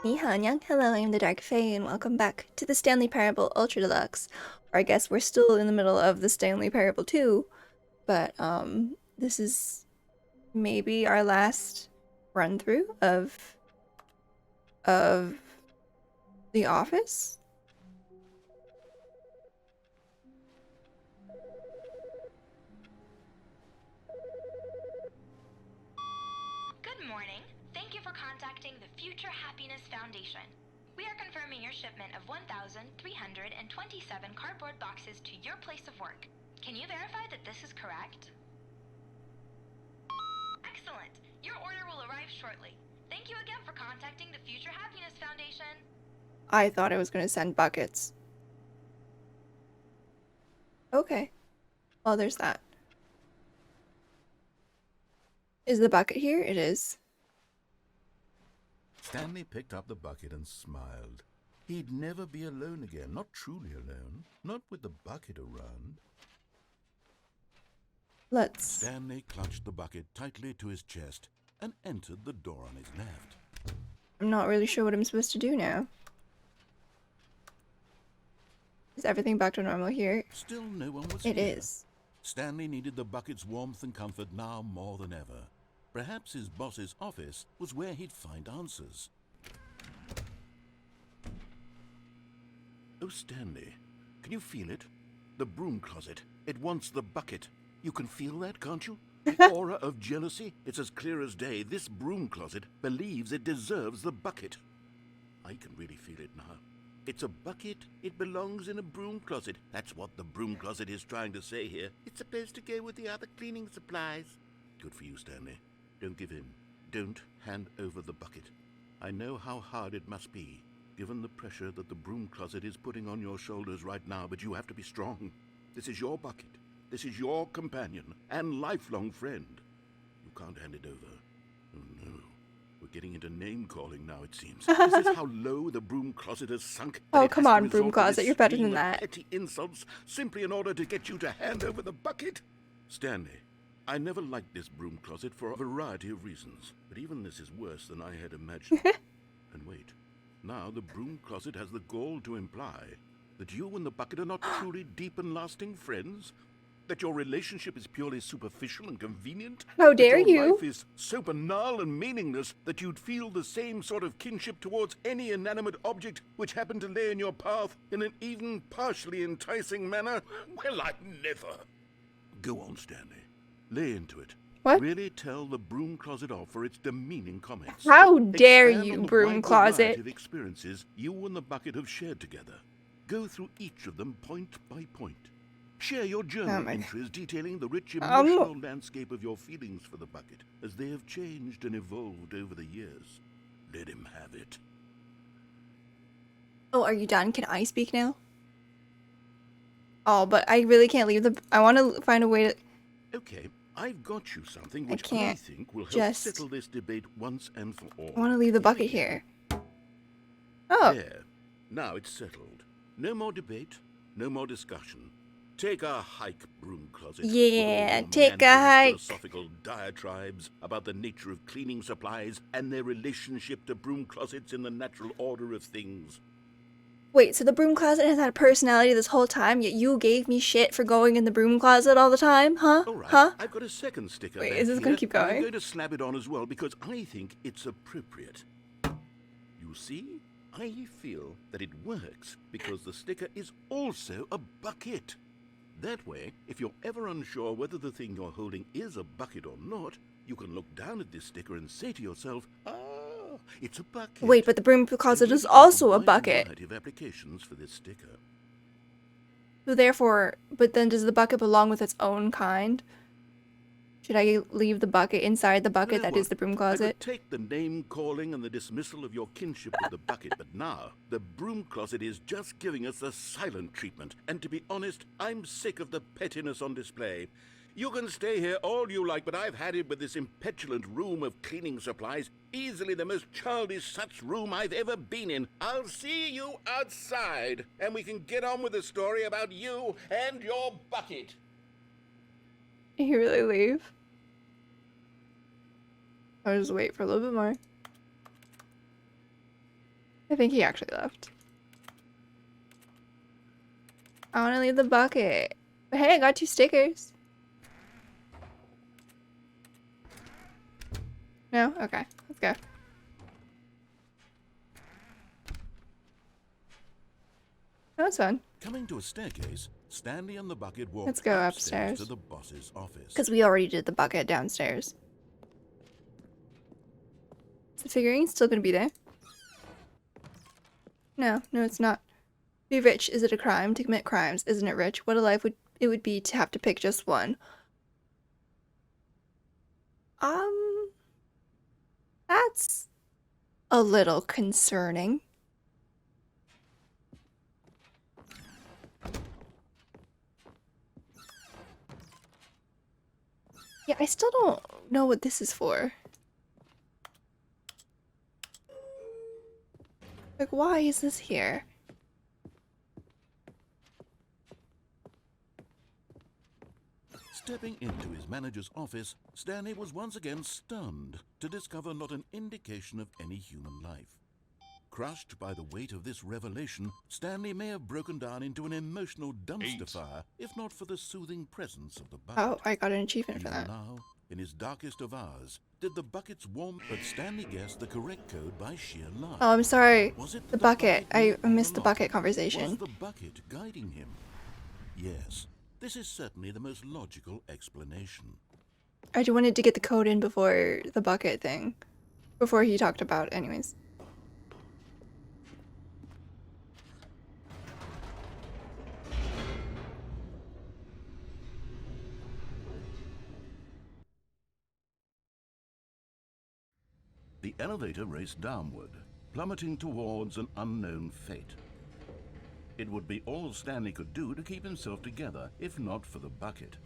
Ni hao, hello, I'm the Dark Fae, and welcome back to the Stanley Parable Ultra Deluxe. Or I guess we're still in the middle of the Stanley Parable 2, but this is maybe our last run through of The Office. Good morning. Thank you for contacting the Future Happiness Foundation. We are confirming your shipment of 1,327 cardboard boxes to your place of work. Can you verify that this is correct? Excellent. Your order will arrive shortly. Thank you again for contacting the Future Happiness Foundation. I thought I was going to send buckets. Okay. Well, there's that. Is the bucket here? It is. Stanley picked up the bucket and smiled. He'd never be alone again, not truly alone, not with the bucket around. Stanley clutched the bucket tightly to his chest and entered the door on his left. I'm not really sure what I'm supposed to do now. Is everything back to normal here? Still no one was here. It is. Stanley needed the bucket's warmth and comfort now more than ever. Perhaps his boss's office was where he'd find answers. Oh, Stanley, can you feel it? The broom closet. It wants the bucket. You can feel that, can't you? The aura of jealousy. It's as clear as day. This broom closet believes it deserves the bucket. I can really feel it now. It's a bucket. It belongs in a broom closet. That's what the broom closet is trying to say here. It's supposed to go with the other cleaning supplies. Good for you, Stanley. Don't give in. Don't hand over the bucket. I know how hard it must be, given the pressure that the broom closet is putting on your shoulders right now, but you have to be strong. This is your bucket. This is your companion and lifelong friend. You can't hand it over. Oh, no. We're getting into name-calling now, it seems. This is how low the broom closet has sunk. Oh, come on, broom closet. You're better than that. Petty insults simply in order to get you to hand over the bucket. Stanley, I never liked this broom closet for a variety of reasons, but even this is worse than I had imagined. And wait, now the broom closet has the gall to imply that you and the bucket are not truly deep and lasting friends? That your relationship is purely superficial and convenient? How dare that your you? life is so banal and meaningless that you'd feel the same sort of kinship towards any inanimate object which happened to lay in your path in an even partially enticing manner? Well, I'd never. Go on, Stanley. Lay into it. What? Really tell the broom closet off for its demeaning comments. How dare Expand you, on the broom wide closet? variety of experiences you and the bucket have shared together. Go through each of them point by point. Share your journal entries detailing the rich emotional landscape of your feelings for the bucket as they have changed and evolved over the years. Let him have it. Oh, are you done? Can I speak now? Oh, but I really can't leave the... I want to find a way to... Okay, I've got you something which I think will help just settle this debate once and for all. I want to leave the bucket here. Oh. There. Now it's settled. No more debate, no more discussion. Take a hike, broom closet. Yeah, take a hike. Philosophical diatribes about the nature of cleaning supplies and their relationship to broom closets in the natural order of things. Wait, so the broom closet has had a personality this whole time, yet you gave me shit for going in the broom closet all the time? Huh? All right, huh? I've got a second sticker. Wait, is this going to keep going? I'm going to slap it on as well because I think it's appropriate. You see? I feel that it works because the sticker is also a bucket. That way, if you're ever unsure whether the thing you're holding is a bucket or not, you can look down at this sticker and say to yourself, ah, it's a bucket. Wait, but the broom closet is also a bucket. Of applications for this sticker. So therefore, but then does the bucket belong with its own kind? Should I leave the bucket inside the bucket that is the broom closet? I could take the name-calling and the dismissal of your kinship with the bucket, but now the broom closet is just giving us the silent treatment. And to be honest, I'm sick of the pettiness on display. You can stay here all you like, but I've had it with this impetulant room of cleaning supplies. Easily the most childish such room I've ever been in. I'll see you outside, and we can get on with the story about you and your bucket. You really leave? I'll just wait for a little bit more. I think he actually left. I want to leave the bucket. But hey, I got 2 stickers. No? Okay. Let's go. That was fun. Coming to a staircase, Stanley and the bucket walked Let's go upstairs. to the boss's office. Because we already did the bucket downstairs. Is the figurine still going to be there? No, it's not. Be rich. Is it a crime to commit crimes? Isn't it rich? What a life it would be to have to pick just one. That's a little concerning. Yeah, I still don't know what this is for. Like, why is this here? Stepping into his manager's office, Stanley was once again stunned to discover not an indication of any human life. Crushed by the weight of this revelation, Stanley may have broken down into an emotional dumpster fire if not for the soothing presence of the bucket. Oh, I got an achievement for Even that. now, in his darkest of hours, did the bucket's warmth, but Stanley guessed the correct code by sheer luck. Oh, I'm sorry. Was it The bucket. I missed the unlocked? bucket conversation. Was the bucket guiding him? Yes, this is certainly the most logical explanation. I just wanted to get the code in before the bucket thing. Before he talked about it anyways. The elevator raced downward, plummeting towards an unknown fate. It would be all Stanley could do to keep himself together, if not for the bucket.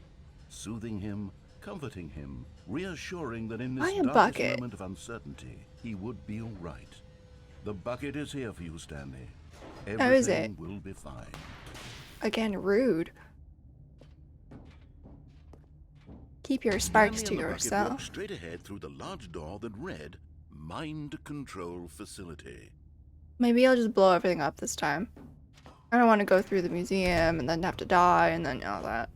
Soothing him, comforting him, reassuring that in this darkest bucket. moment of uncertainty, he would be all right. The bucket is here for you, Stanley. How is Everything it? will be fine. Again, rude. Keep your sparks to Stanley and the bucket yourself. walked straight ahead through the large door that read, Mind Control Facility. Maybe I'll just blow everything up this time. I don't want to go through the museum and then have to die and then all that.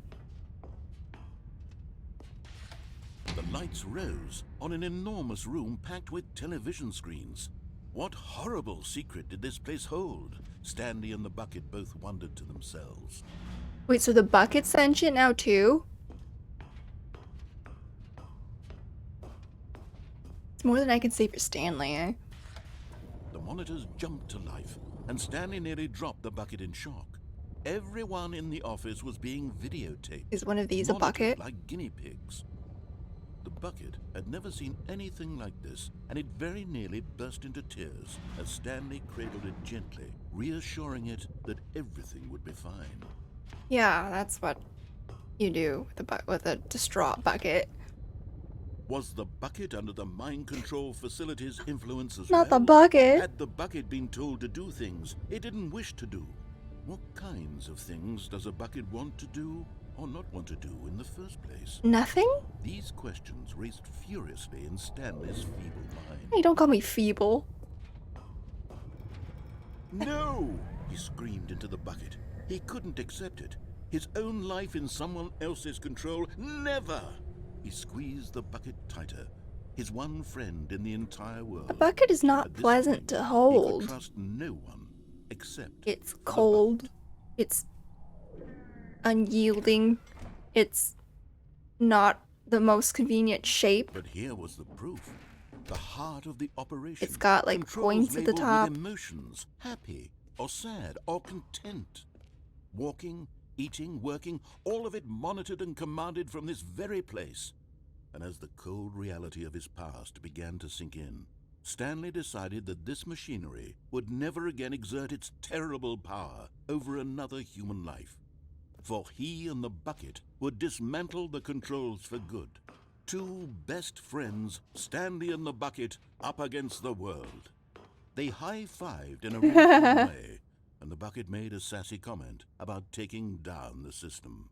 The lights rose on an enormous room packed with television screens. What horrible secret did this place hold? Stanley and the bucket both wondered to themselves. Wait, so the bucket's sentient now too? It's more than I can say for Stanley, eh? The monitors jumped to life, and Stanley nearly dropped the bucket in shock. Everyone in the office was being videotaped. Is one of these a monitored bucket? like guinea pigs. The bucket had never seen anything like this, and it very nearly burst into tears as Stanley cradled it gently, reassuring it that everything would be fine. Yeah, that's what you do with a distraught bucket. Was the bucket under the mind control facility's influence as Not the well? bucket. Had the bucket been told to do things it didn't wish to do? What kinds of things does a bucket want to do or not want to do in the first place? Nothing? These questions raced furiously in Stanley's feeble mind. Hey, don't call me feeble. No! He screamed into the bucket. He couldn't accept it. His own life in someone else's control? Never! He squeezed the bucket tighter. His one friend in the entire world. A bucket is not At this pleasant point, to He hold. could trust no one except It's the cold. bucket. It's unyielding. It's not the most convenient shape. But here was the proof. The heart of the operation. It's got, like, Controls points at the labeled top. with emotions, happy or sad or content. Walking, eating, working, all of it monitored and commanded from this very place. And as the cold reality of his past began to sink in, Stanley decided that this machinery would never again exert its terrible power over another human life. For he and the bucket would dismantle the controls for good. Two best friends, Stanley and the bucket, up against the world. They high-fived in a really cool way, and the bucket made a sassy comment about taking down the system.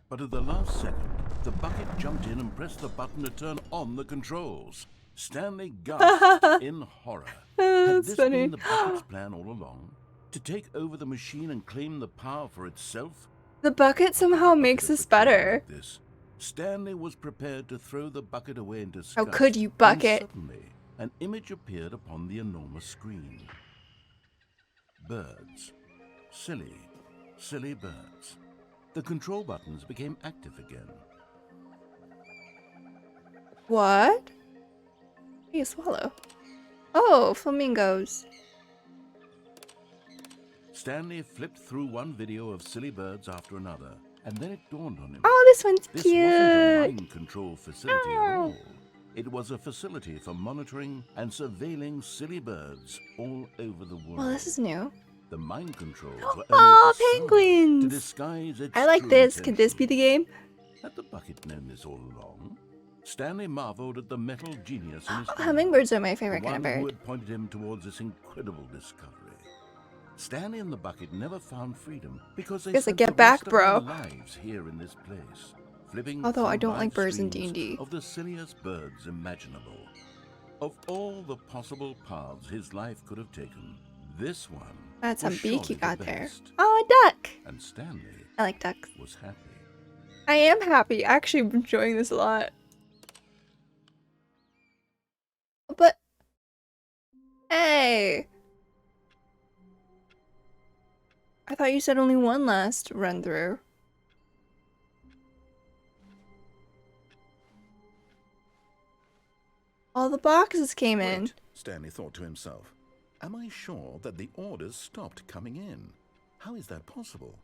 But at the last second, the bucket jumped in and pressed the button to turn on the controls. Stanley gasped in horror. Had That's this funny. been the bucket's plan all along? To take over the machine and claim the power for itself? The bucket somehow makes Bucket this betrayed him better. like this. Stanley was prepared to throw the bucket away in disgust. How could you, when bucket? suddenly, an image appeared upon the enormous screen. Birds. Silly, silly birds. The control buttons became active again. What? You swallow. Oh, flamingos. Stanley flipped through one video of silly birds after another, and then it dawned on him. Oh, this one's This cute. wasn't a mind control facility at Oh. all. It was a facility for monitoring and surveilling silly birds all over the world. Well, this is new. The mind controls were only Oh, a facade penguins! to disguise its I like true this. Could this intention. be the game? Had the bucket known this all along? Stanley marveled at the metal genius in his hand, Hummingbirds are my the favorite kind one of who bird. had pointed him towards this incredible discovery. Stanley and the bucket never found freedom because they Guess I spent get the back, rest of their bro. lives here in this place, flipping Although I through don't like live birds in streams D&D. of the silliest birds imaginable. Of all the possible paths his life could have taken, this one That's was some beak surely you the got there. best. Oh, a duck. And Stanley I like ducks. was happy. I am happy. Actually, I'm enjoying this a lot. But hey, I thought you said only one last run through. All the boxes came in. Wait, Stanley thought to himself. Am I sure that the orders stopped coming in? How is that possible?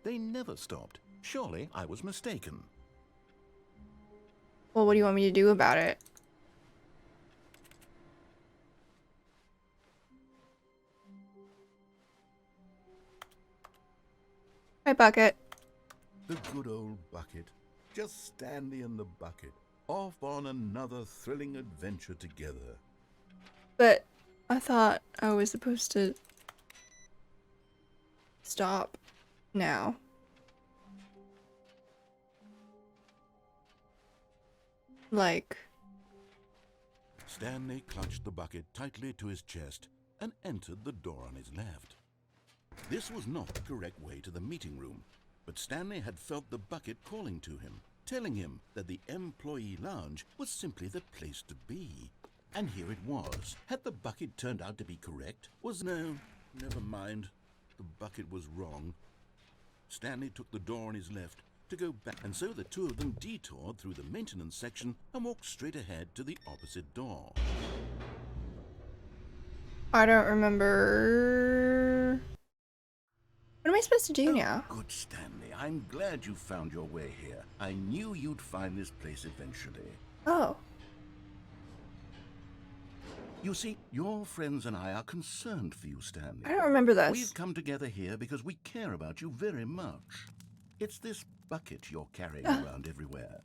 They never stopped. Surely I was mistaken. Well, what do you want me to do about it? Hi, Bucket. The good old bucket. Just Stanley and the bucket. Off on another thrilling adventure together. But I thought I was supposed to stop now. Like, Stanley clutched the bucket tightly to his chest and entered the door on his left. This was not the correct way to the meeting room, but Stanley had felt the bucket calling to him, telling him that the employee lounge was simply the place to be. And here it was. Had the bucket turned out to be correct? No, never mind. The bucket was wrong. Stanley took the door on his left to go back, and so the two of them detoured through the maintenance section and walked straight ahead to the opposite door. I don't remember. What am I supposed to do now? Good, Stanley. I'm glad you found your way here. I knew you'd find this place eventually. Oh. You see, your friends and I are concerned for you, Stanley. I don't remember this. We've come together here because we care about you very much. It's this bucket you're carrying around everywhere.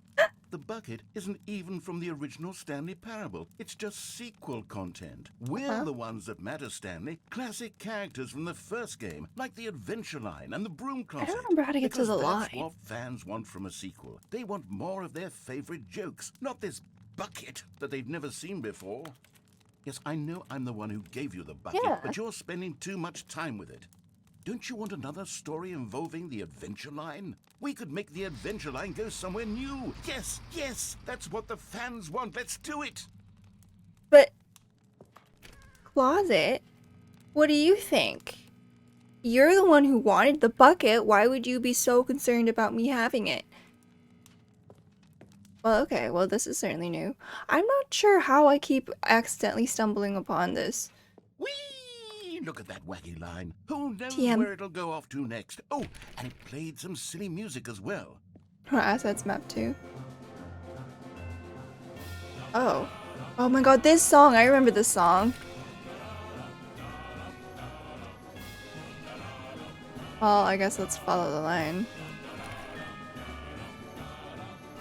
The bucket isn't even from the original Stanley Parable. It's just sequel content. We're the ones that matter, Stanley. Classic characters from the first game, like the Adventure Line and the Broom Closet. I don't remember how to get to Because the that's line. what fans want from a sequel. They want more of their favorite jokes, not this bucket that they've never seen before. Yes, I know I'm the one who gave you the bucket, Yeah. but you're spending too much time with it. Don't you want another story involving the Adventure Line? We could make the Adventure Line go somewhere new. Yes, yes, that's what the fans want. Let's do it. But closet? What do you think? You're the one who wanted the bucket. Why would you be so concerned about me having it? Well, okay. Well, this is certainly new. I'm not sure how I keep accidentally stumbling upon this. Whee! Look at that wacky line. Who knows TM. where it'll go off to next? Oh, and it played some silly music as well. Assets map too. Oh. Oh my god, this song. I remember this song. Well, I guess let's follow the line.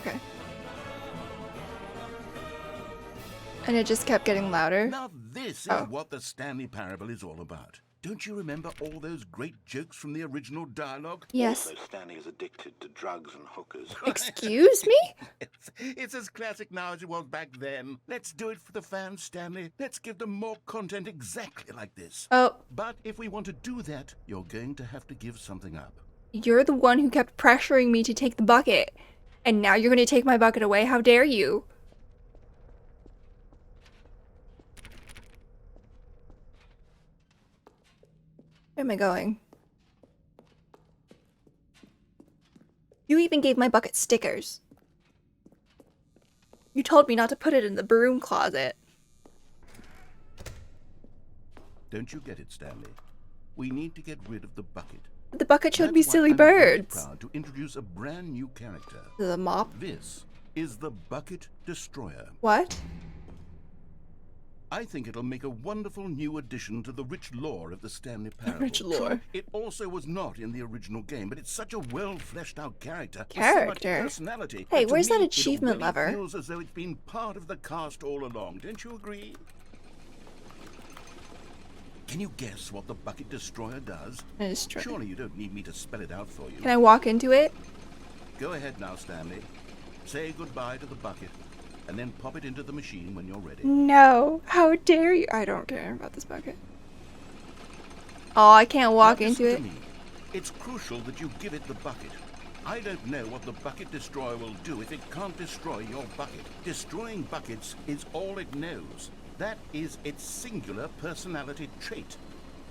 Okay. And it just kept getting louder. Now this is Oh. what the Stanley Parable is all about. Don't you remember all those great jokes from the original dialogue? Yes. Also, Stanley is addicted to drugs and hookers. Excuse me? It's as classic now as it was back then. Let's do it for the fans, Stanley. Let's give them more content exactly like this. Oh, But if we want to do that, you're going to have to give something up. you're the one who kept pressuring me to take the bucket. And now you're going to take my bucket away? How dare you? Where am I going? You even gave my bucket stickers. You told me not to put it in the broom closet. Don't you get it, Stanley? We need to get rid of the bucket. The bucket should be That's why silly I'm very birds. proud to introduce a brand new character. The mop? This is the Bucket Destroyer. What? I think it'll make a wonderful new addition to the rich lore of the Stanley Parable. Rich lore. Sure, it also was not in the original game, but it's such a well-fleshed-out character. with so Character? much personality. Hey, to where's that me, achievement it lever? already feels as though it's been part of the cast all along. Don't you agree? Can you guess what the Bucket Destroyer does? I destroy. Surely you don't need me to spell it out for you. Can I walk into it? Go ahead now, Stanley. Say goodbye to the bucket, and then pop it into the machine when you're ready. No. How dare you? I don't care about this bucket. Oh, I can't walk Now into listen it. to me. It's crucial that you give it the bucket. I don't know what the Bucket Destroyer will do if it can't destroy your bucket. Destroying buckets is all it knows. That is its singular personality trait.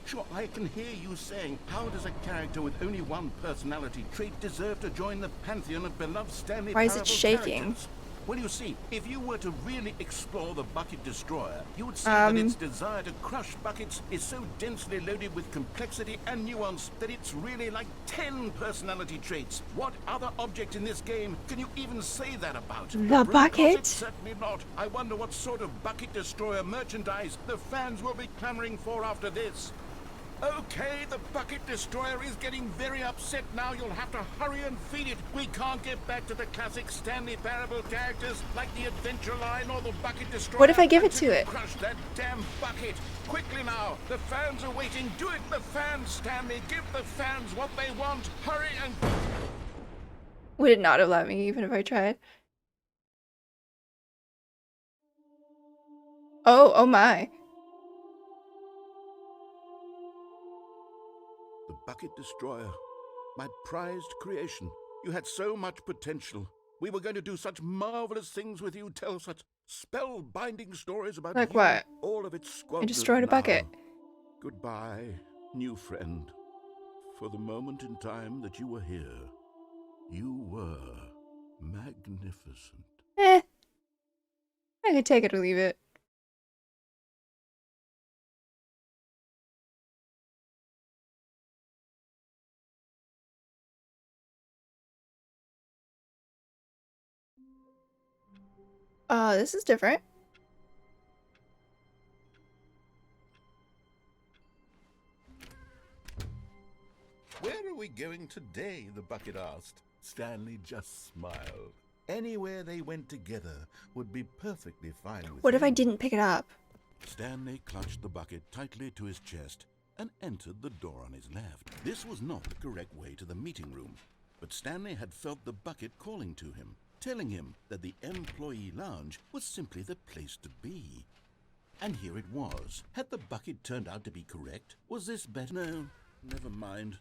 Sure, I can hear you saying, how does a character with only one personality trait deserve to join the pantheon of beloved Stanley Why is it Parable shaking? characters? Well, you see, if you were to really explore the Bucket Destroyer, you would see that its desire to crush buckets is so densely loaded with complexity and nuance that it's really like 10 personality traits. What other object in this game can you even say that about? The Broom bucket? closet? Certainly not. I wonder what sort of Bucket Destroyer merchandise the fans will be clamoring for after this. Okay, the Bucket Destroyer is getting very upset now. You'll have to hurry and feed it. We can't get back to the classic Stanley Parable characters like the Adventure Line or the Bucket Destroyer. What if I give it until to you it? Crush that damn bucket. Quickly now. The fans are waiting. Do it, the fans, Stanley. Give the fans what they want. Hurry and... Would it not have let me even if I tried? Oh my. The Bucket Destroyer. My prized creation. You had so much potential. We were going to do such marvelous things with you, tell such spellbinding stories about Like you, what? all of its I squadron. destroyed a bucket. Goodbye, new friend. For the moment in time that you were here, you were magnificent. Eh. I could take it or leave it. This is different. Where are we going today? The bucket asked. Stanley just smiled. Anywhere they went together would be perfectly fine with What if I him. didn't pick it up? Stanley clutched the bucket tightly to his chest and entered the door on his left. This was not the correct way to the meeting room, but Stanley had felt the bucket calling to him, telling him that the employee lounge was simply the place to be. And here it was. Had the bucket turned out to be correct? Was this better? No, never mind.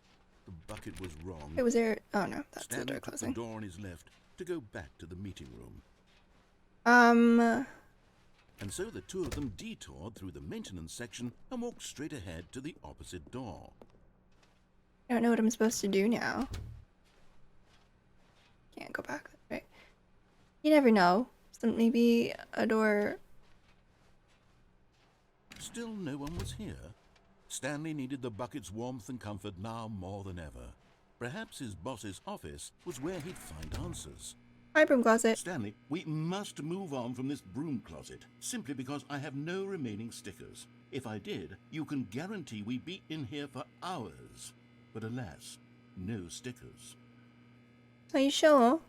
The bucket was wrong. It was there. Oh no, that's the Stanley door took the closing. door on his left to go back to the meeting room. And so the two of them detoured through the maintenance section and walked straight ahead to the opposite door. I don't know what I'm supposed to do now. Can't go back, right? You never know. So maybe a door. Still no one was here. Stanley needed the bucket's warmth and comfort now more than ever. Perhaps his boss's office was where he'd find answers. Hi, broom closet. Stanley, we must move on from this broom closet, simply because I have no remaining stickers. If I did, you can guarantee we'd be in here for hours. But alas, no stickers. Are you sure?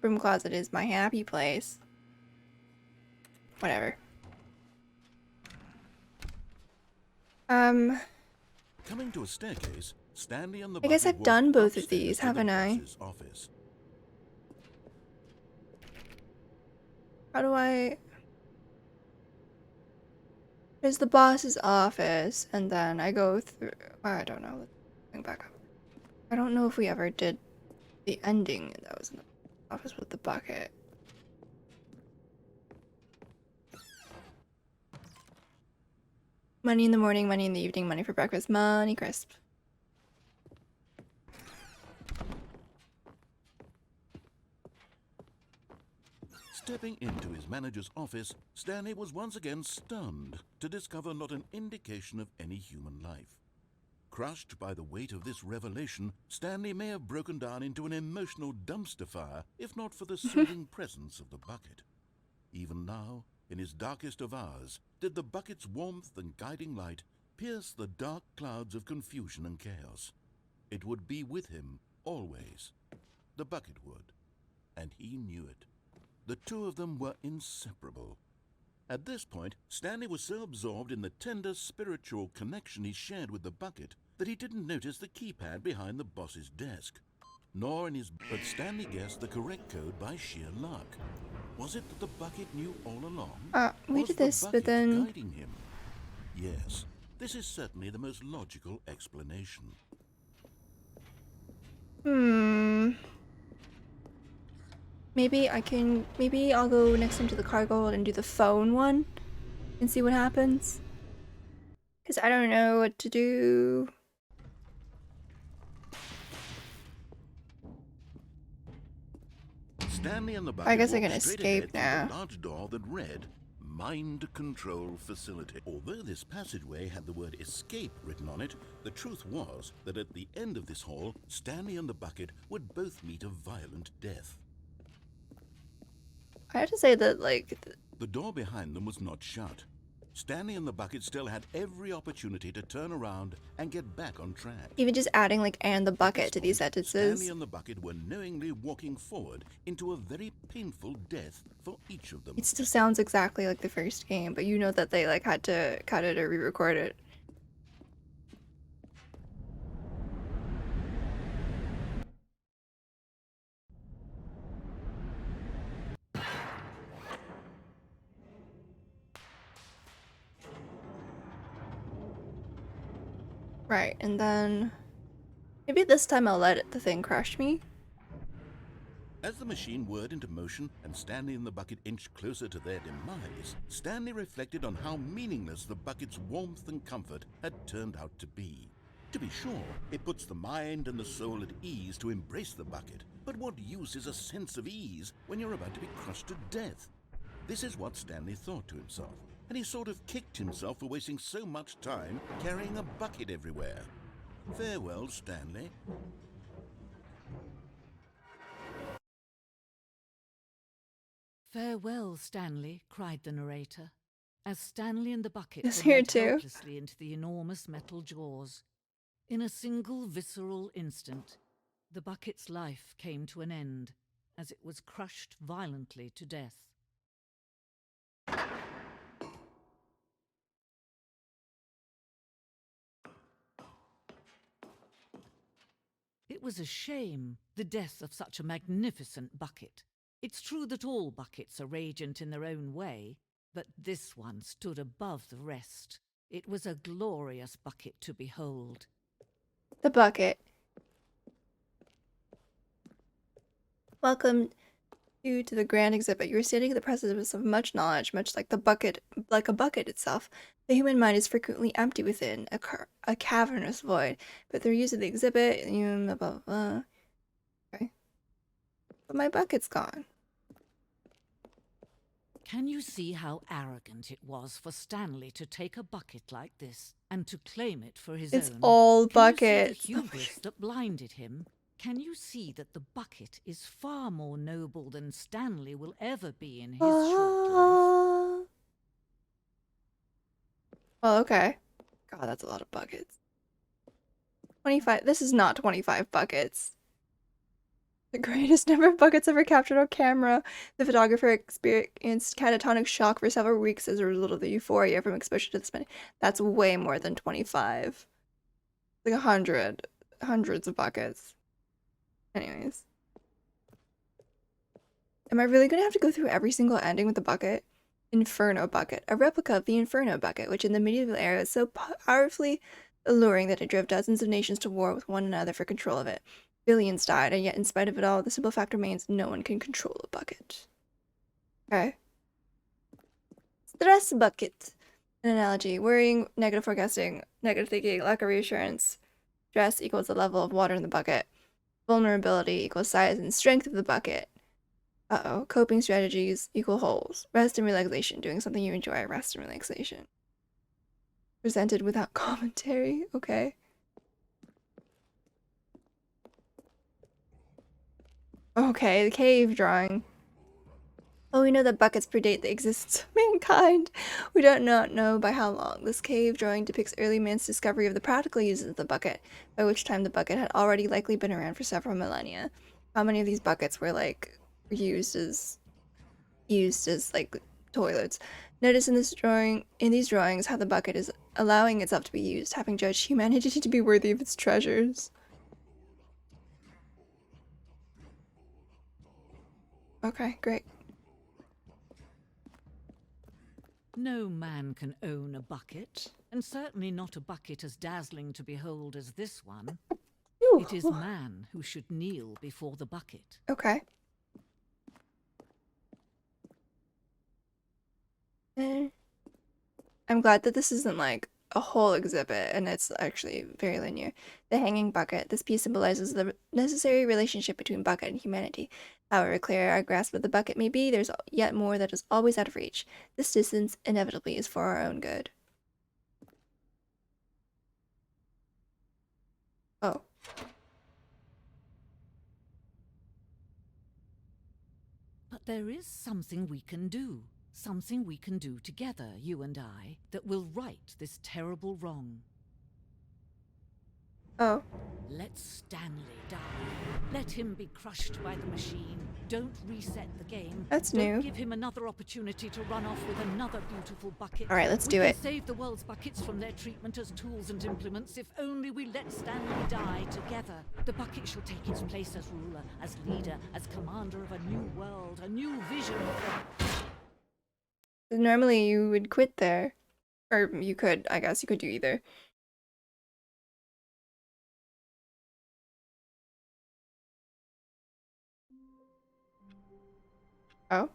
Broom closet is my happy place. Whatever. Coming to a staircase, Stanley and the I guess bucket I've walked done both of upstairs these, to the haven't I? boss's office. How do I... There's the boss's office, and then I go through... I don't know. Let's bring back up. I don't know if we ever did the ending that was in the office with the bucket. Money in the morning, money in the evening, money for breakfast, money crisp. Stepping into his manager's office, Stanley was once again stunned to discover not an indication of any human life. Crushed by the weight of this revelation, Stanley may have broken down into an emotional dumpster fire if not for the soothing presence of the bucket. Even now, in his darkest of hours, did the bucket's warmth and guiding light pierce the dark clouds of confusion and chaos. It would be with him always. The bucket would, and he knew it. The two of them were inseparable. At this point, Stanley was so absorbed in the tender spiritual connection he shared with the bucket that he didn't notice the keypad behind the boss's desk. But Stanley guessed the correct code by sheer luck. Was it that the bucket knew all along? We Was did the this, but bucket then... guiding him? Yes, this is certainly the most logical explanation. Maybe I'll go next into the cargo and do the phone one and see what happens. Because I don't know what to do. Stanley and the bucket I guess I walked can straight escape ahead through now. the large door that read Mind Control Facility. Although this passageway had the word escape written on it, the truth was that at the end of this hall, Stanley and the bucket would both meet a violent death. I have to say that, like... The door behind them was not shut. Stanley and the bucket still had every opportunity to turn around and get back on track. Even just adding, like, and the bucket to these sentences. Stanley and the bucket were knowingly walking forward into a very painful death for each of them. It still sounds exactly like the first game, but you know that they, like, had to cut it or re-record it. Right, and then... Maybe this time I'll let the thing crush me. As the machine whirred into motion and Stanley and the bucket inched closer to their demise, Stanley reflected on how meaningless the bucket's warmth and comfort had turned out to be. To be sure, it puts the mind and the soul at ease to embrace the bucket, but what use is a sense of ease when you're about to be crushed to death? This is what Stanley thought to himself, and he sort of kicked himself for wasting so much time carrying a bucket everywhere. Farewell, Stanley. "Farewell, Stanley," cried the narrator, as Stanley and the bucket It's were here led too. helplessly into the enormous metal jaws. In a single visceral instant, the bucket's life came to an end as it was crushed violently to death. It was a shame, the death of such a magnificent bucket. It's true that all buckets are radiant in their own way, but this one stood above the rest. It was a glorious bucket to behold. The bucket. Welcome you to the grand exhibit. You are standing at the precipice of much knowledge, much like a bucket itself. The human mind is frequently empty within, a cavernous void. But through use of the exhibit, blah, blah, blah. Okay. But my bucket's gone. Can you see how arrogant it was for Stanley to take a bucket like this and to claim it for his It's own? all buckets. Can you see the hubris that blinded him? Can you see that the bucket is far more noble than Stanley will ever be in his short life? Well, okay. God, that's a lot of buckets. 25. This is not 25 buckets. The greatest number of buckets ever captured on camera. The photographer experienced catatonic shock for several weeks as a result of the euphoria from exposure to this many. That's way more than 25. Like 100. Hundreds of buckets. Anyways. Am I really gonna have to go through every single ending with the bucket? Inferno bucket. A replica of the Inferno bucket, which in the medieval era is so powerfully alluring that it drove dozens of nations to war with one another for control of it. Billions died, and yet in spite of it all, the simple fact remains no one can control a bucket. Okay. Stress bucket. An analogy. Worrying, negative forecasting, negative thinking, lack of reassurance. Stress equals the level of water in the bucket. Vulnerability equals size and strength of the bucket. Uh-oh. Coping strategies equal holes. Rest and relaxation. Doing something you enjoy. Rest and relaxation. Presented without commentary. Okay. Okay, the cave drawing. Oh, we know that buckets predate the existence of mankind. We don't not know by how long. This cave drawing depicts early man's discovery of the practical uses of the bucket, by which time the bucket had already likely been around for several millennia. How many of these buckets were like used as like toilets? Notice in these drawings how the bucket is allowing itself to be used, having judged humanity to be worthy of its treasures. Okay, great. No man can own a bucket, and certainly not a bucket as dazzling to behold as this one. Ooh. It is man who should kneel before the bucket. Okay. I'm glad that this isn't like a whole exhibit and it's actually very linear. The hanging bucket. This piece symbolizes the necessary relationship between bucket and humanity. However clear our grasp of the bucket may be, there's yet more that is always out of reach. This distance inevitably is for our own good. Oh. But there is something we can do. Something we can do together, you and I, that will right this terrible wrong. Oh. Let Stanley die. Let him be crushed by the machine. Don't reset the game. That's Don't new. give him another opportunity to run off with another beautiful bucket. Alright, let's do We it. can save the world's buckets from their treatment as tools and implements if only we let Stanley die together. The bucket shall take its place as ruler, as leader, as commander of a new world, a new vision of the... Normally you would quit there. Or you could, I guess you could do either. Oh.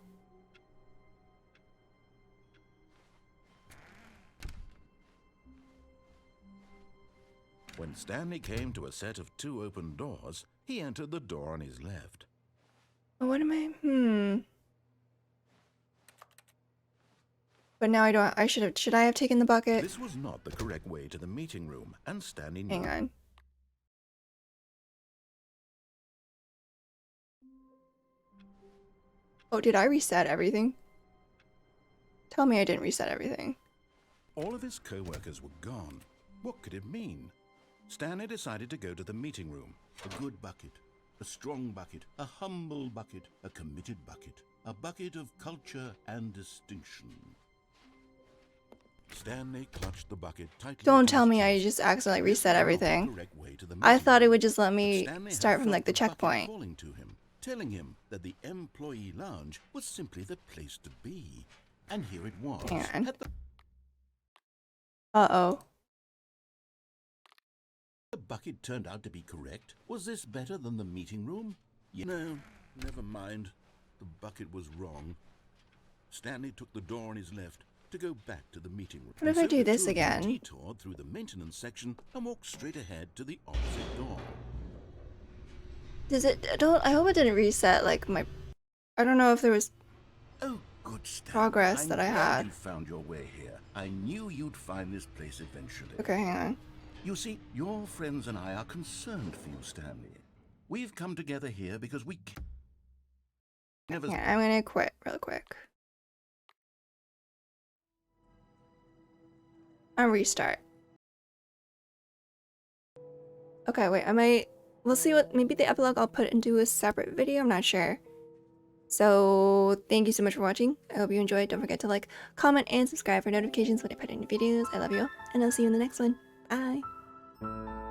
When Stanley came to a set of 2 open doors, he entered the door on his left. What am I? But now I don't. Should I have taken the bucket? This was not the correct way to the meeting room, and Stanley knew. Hang on. Oh, did I reset everything? Tell me I didn't reset everything. All of his co-workers were gone. What could it mean? Stanley decided to go to the meeting room. A good bucket, a strong bucket, a humble bucket, a committed bucket, a bucket of culture and distinction. Stanley clutched the bucket tightly. Don't tell me I just accidentally reset everything. I thought it would just let me start from like the checkpoint. Calling to him, telling him that the employee lounge was simply the place to be. And here it was. Hang on. Uh-oh. The bucket turned out to be correct. Was this better than the meeting room? No, never mind. The bucket was wrong. Stanley took the door on his left to go back to the meting room. What if I do this again? Detoured through the maintenance section and walked straight ahead to the opposite door. Does it? I hope it didn't reset like my. I don't know if there was. Oh, good Stanley. Progress that I I'm glad had. You found your way here. I knew you'd find this place eventually. Okay, hang on. You see, your friends and I are concerned for you, Stanley. We've come together here because we never. Yeah, I'm gonna quit real quick. And restart. Okay, wait, we'll see what, maybe the epilogue I'll put into a separate video, I'm not sure. So thank you so much for watching. I hope you enjoyed. Don't forget to like, comment, and subscribe for notifications when I put in videos. I love you all, and I'll see you in the next one. Bye.